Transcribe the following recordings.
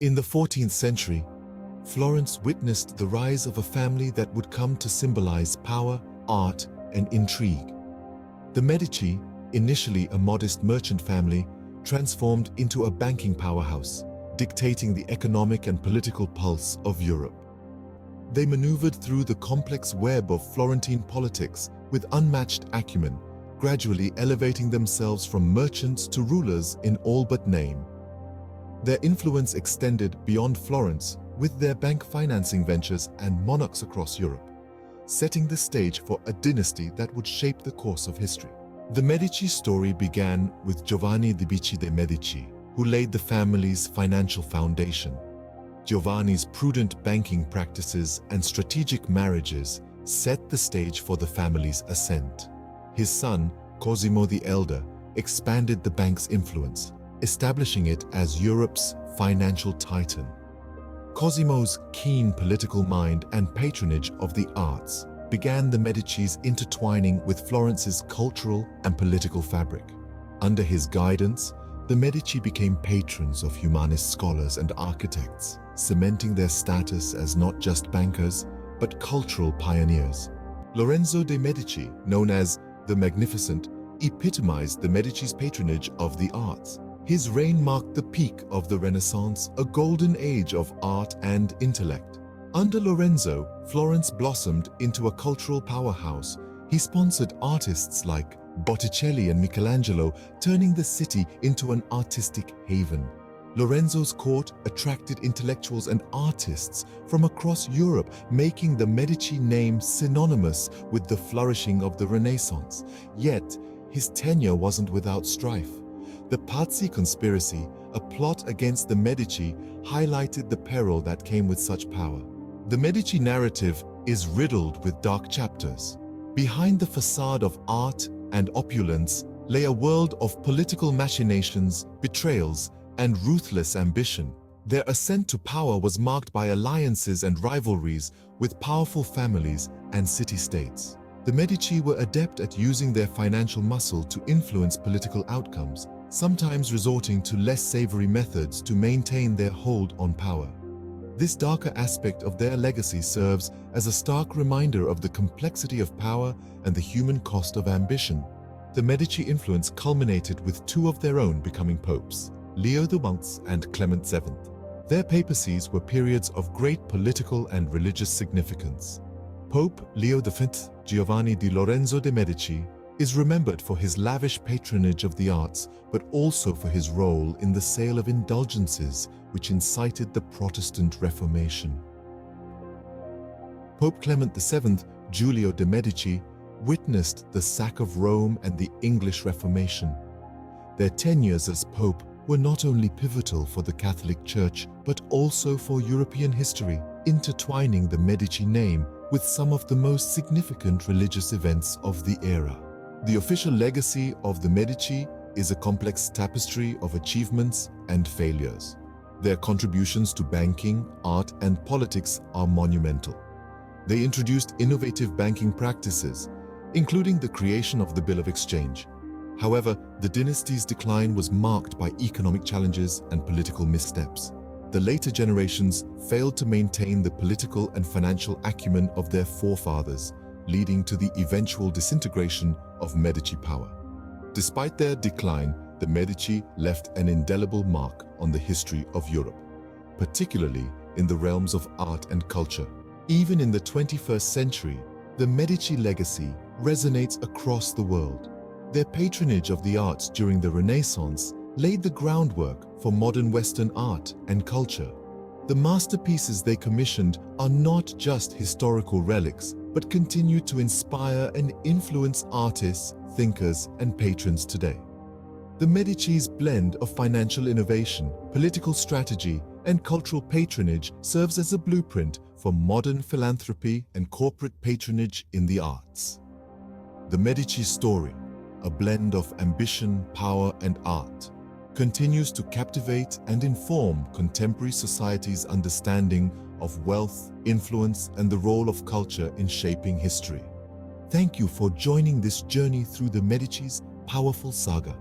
In the 14th century, Florence witnessed the rise of a family that would come to symbolize power, art, and intrigue. The Medici, initially a modest merchant family, transformed into a banking powerhouse, dictating the economic and political pulse of Europe. They maneuvered through the complex web of Florentine politics with unmatched acumen, gradually elevating themselves from merchants to rulers in all but name. Their influence extended beyond Florence with their bank financing ventures and monarchs across Europe, setting the stage for a dynasty that would shape the course of history. The Medici story began with Giovanni di Medici, who laid the family's financial foundation. Giovanni's prudent banking practices and strategic marriages set the stage for the family's ascent. His son, Cosimo the Elder, expanded the bank's influence, establishing it as Europe's financial titan. Cosimo's keen political mind and patronage of the arts began the Medicis intertwining with Florence's cultural and political fabric. Under his guidance, the Medici became patrons of humanist scholars and architects, cementing their status as not just bankers, but cultural pioneers. Lorenzo de' Medici, known as the Magnificent, epitomized the Medici's patronage of the arts. His reign marked the peak of the Renaissance, a golden age of art and intellect. Under Lorenzo, Florence blossomed into a cultural powerhouse. He sponsored artists like Botticelli and Michelangelo, turning the city into an artistic haven. Lorenzo's court attracted intellectuals and artists from across Europe, making the Medici name synonymous with the flourishing of the Renaissance. Yet, his tenure wasn't without strife. The Pazzi conspiracy, a plot against the Medici, highlighted the peril that came with such power. The Medici narrative is riddled with dark chapters. Behind the facade of art and opulence lay a world of political machinations, betrayals, and ruthless ambition. Their ascent to power was marked by alliances and rivalries with powerful families and city-states. The Medici were adept at using their financial muscle to influence political outcomes, sometimes resorting to less savory methods to maintain their hold on power. This darker aspect of their legacy serves as a stark reminder of the complexity of power and the human cost of ambition. The Medici influence culminated with two of their own becoming popes, Leo the Monks and Clement VII. Their papacies were periods of great political and religious significance. Pope Leo V, Giovanni di Lorenzo de' Medici, is remembered for his lavish patronage of the arts, but also for his role in the sale of indulgences, which incited the Protestant Reformation. Pope Clement VII, Giulio de' Medici, witnessed the sack of Rome and the English Reformation. Their tenures as pope were not only pivotal for the Catholic Church, but also for European history, intertwining the Medici name with some of the most significant religious events of the era. The official legacy of the Medici is a complex tapestry of achievements and failures. Their contributions to banking, art, and politics are monumental. They introduced innovative banking practices, including the creation of the Bill of Exchange. However, the dynasty's decline was marked by economic challenges and political missteps. The later generations failed to maintain the political and financial acumen of their forefathers, leading to the eventual disintegration of Medici power. Despite their decline, the Medici left an indelible mark on the history of Europe, particularly in the realms of art and culture. Even in the 21st century, the Medici legacy resonates across the world. Their patronage of the arts during the Renaissance laid the groundwork for modern Western art and culture. The masterpieces they commissioned are not just historical relics, but continue to inspire and influence artists, thinkers, and patrons today. The Medici's blend of financial innovation, political strategy, and cultural patronage serves as a blueprint for modern philanthropy and corporate patronage in the arts. The Medici story, a blend of ambition, power, and art, continues to captivate and inform contemporary society's understanding of wealth, influence, and the role of culture in shaping history. Thank you for joining this journey through the Medici's powerful saga.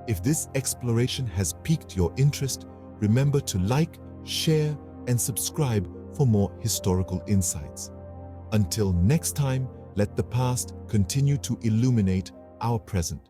If this exploration has piqued your interest, remember to like, share, and subscribe for more historical insights. Until next time, let the past continue to illuminate our present.